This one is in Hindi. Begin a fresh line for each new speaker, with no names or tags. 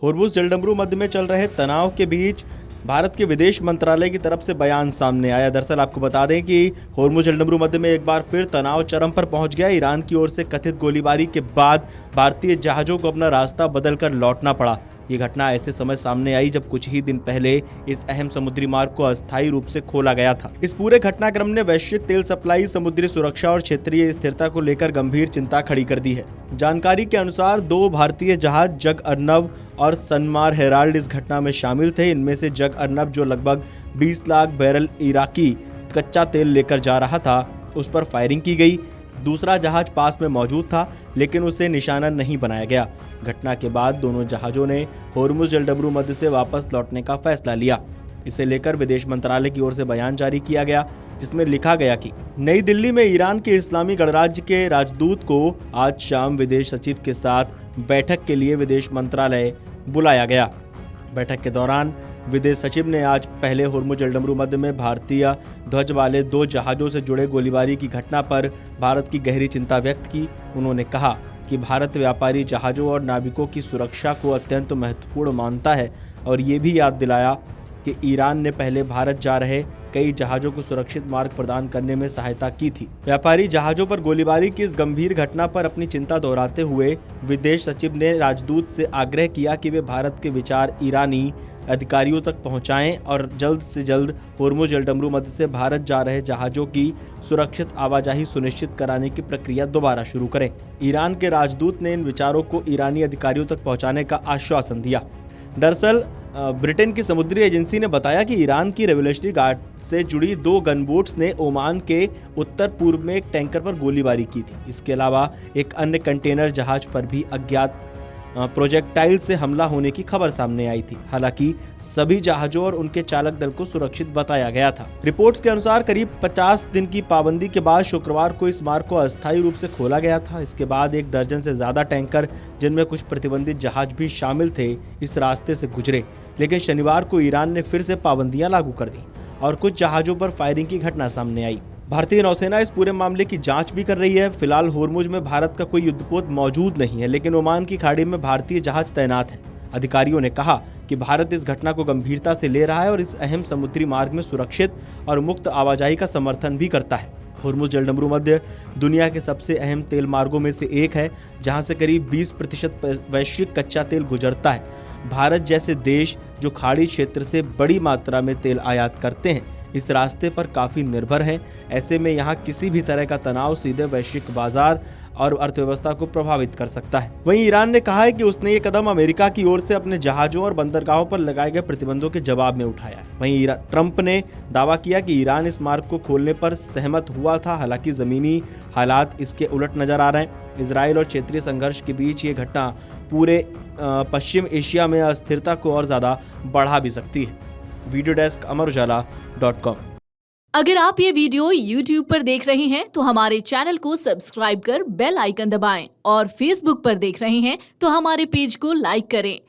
होर्मुज जलडमरू मध्य में चल रहे तनाव के बीच भारत के विदेश मंत्रालय की तरफ से बयान सामने आया। दरअसल आपको बता दें कि होर्मुज जलडमरू मध्य में एक बार फिर तनाव चरम पर पहुंच गया। ईरान की ओर से कथित गोलीबारी के बाद भारतीय जहाजों को अपना रास्ता बदलकर लौटना पड़ा। ये घटना ऐसे समय सामने आई जब कुछ ही दिन पहले इस अहम समुद्री मार्ग को अस्थायी रूप से खोला गया था। इस पूरे घटनाक्रम ने वैश्विक तेल सप्लाई, समुद्री सुरक्षा और क्षेत्रीय स्थिरता को लेकर गंभीर चिंता खड़ी कर दी है। जानकारी के अनुसार 2 भारतीय जहाज जग अर्नब और सनमार हेराल्ड इस घटना में शामिल थे। इनमें से जग अर्नब, जो लगभग 20 लाख बैरल इराकी कच्चा तेल लेकर जा रहा था, उस पर फायरिंग की गई। दूसरा जहाज पास में मौजूद था, लेकिन उसे निशाना नहीं बनाया गया। घटना के बाद दोनों जहाजों ने होर्मुज जलडमरू मध्य से वापस लौटने का फैसला लिया। इसे लेकर विदेश मंत्रालय की ओर से बयान जारी किया गया, जिसमें लिखा गया कि नई दिल्ली में ईरान के इस्लामी गणराज्य के राजदूत को आज शाम विदेश सचिव के साथ बैठक के लिए विदेश मंत्रालय बुलाया गया। बैठक के दौरान विदेश सचिव ने आज पहले होर्मुज जलडमरू मध्य में भारतीय ध्वज वाले 2 जहाजों से जुड़े गोलीबारी की घटना पर भारत की गहरी चिंता व्यक्त की। उन्होंने कहा कि भारत व्यापारी जहाजों और नाविकों की सुरक्षा को अत्यंत महत्वपूर्ण मानता है और ये भी याद दिलाया कि ईरान ने पहले भारत जा रहे कई जहाजों को सुरक्षित मार्ग प्रदान करने में सहायता की थी। व्यापारी जहाजों पर गोलीबारी की इस गंभीर घटना पर अपनी चिंता दोहराते हुए विदेश सचिव ने राजदूत से आग्रह किया कि वे भारत के विचार ईरानी अधिकारियों तक पहुंचाएं और जल्द से जल्द होर्मुज जलडमरू मध्य से भारत जा रहे जहाजों की सुरक्षित आवाजाही सुनिश्चित कराने की प्रक्रिया दोबारा शुरू करें। ईरान के राजदूत ने इन विचारों को ईरानी अधिकारियों तक पहुंचाने का आश्वासन दिया। दरअसल ब्रिटेन की समुद्री एजेंसी ने बताया कि ईरान की रेवोल्यूशनरी गार्ड से जुड़ी 2 गनबोट्स ने ओमान के उत्तर पूर्व में एक टैंकर पर गोलीबारी की थी। इसके अलावा एक अन्य कंटेनर जहाज पर भी अज्ञात प्रोजेक्टाइल से हमला होने की खबर सामने आई थी। हालांकि सभी जहाजों और उनके चालक दल को सुरक्षित बताया गया था। रिपोर्ट्स के अनुसार करीब 50 दिन की पाबंदी के बाद शुक्रवार को इस मार्ग को अस्थायी रूप से खोला गया था। इसके बाद 1 दर्जन से ज्यादा टैंकर, जिनमें कुछ प्रतिबंधित जहाज भी शामिल थे, इस रास्ते से गुजरे। लेकिन शनिवार को ईरान ने फिर से पाबंदियां लागू कर दी और कुछ जहाजों पर फायरिंग की घटना सामने आई। भारतीय नौसेना इस पूरे मामले की जांच भी कर रही है। फिलहाल होर्मुज में भारत का कोई युद्धपोत मौजूद नहीं है, लेकिन ओमान की खाड़ी में भारतीय जहाज तैनात हैं। अधिकारियों ने कहा कि भारत इस घटना को गंभीरता से ले रहा है और इस अहम समुद्री मार्ग में सुरक्षित और मुक्त आवाजाही का समर्थन भी करता है। होर्मुज जलडमरू मध्य दुनिया के सबसे अहम तेल मार्गों में से एक है, जहां से करीब 20% वैश्विक कच्चा तेल गुजरता है। भारत जैसे देश जो खाड़ी क्षेत्र से बड़ी मात्रा में तेल आयात करते हैं, इस रास्ते पर काफी निर्भर हैं। ऐसे में यहाँ किसी भी तरह का तनाव सीधे वैश्विक बाजार और अर्थव्यवस्था को प्रभावित कर सकता है। वहीं ईरान ने कहा है कि उसने ये कदम अमेरिका की ओर से अपने जहाजों और बंदरगाहों पर लगाए गए प्रतिबंधों के जवाब में उठाया है। वहीं ट्रंप ने दावा किया कि ईरान इस मार्ग को खोलने पर सहमत हुआ था। हालांकि जमीनी हालात इसके उलट नजर आ रहे हैं। इजराइल और क्षेत्रीय संघर्ष के बीच ये घटना पूरे पश्चिम एशिया में अस्थिरता को और ज्यादा बढ़ा भी सकती है। Video desk amarujala.com।
अगर आप ये वीडियो YouTube पर देख रहे हैं तो हमारे चैनल को सब्सक्राइब कर बेल आइकन दबाएं और Facebook पर देख रहे हैं तो हमारे पेज को लाइक करें।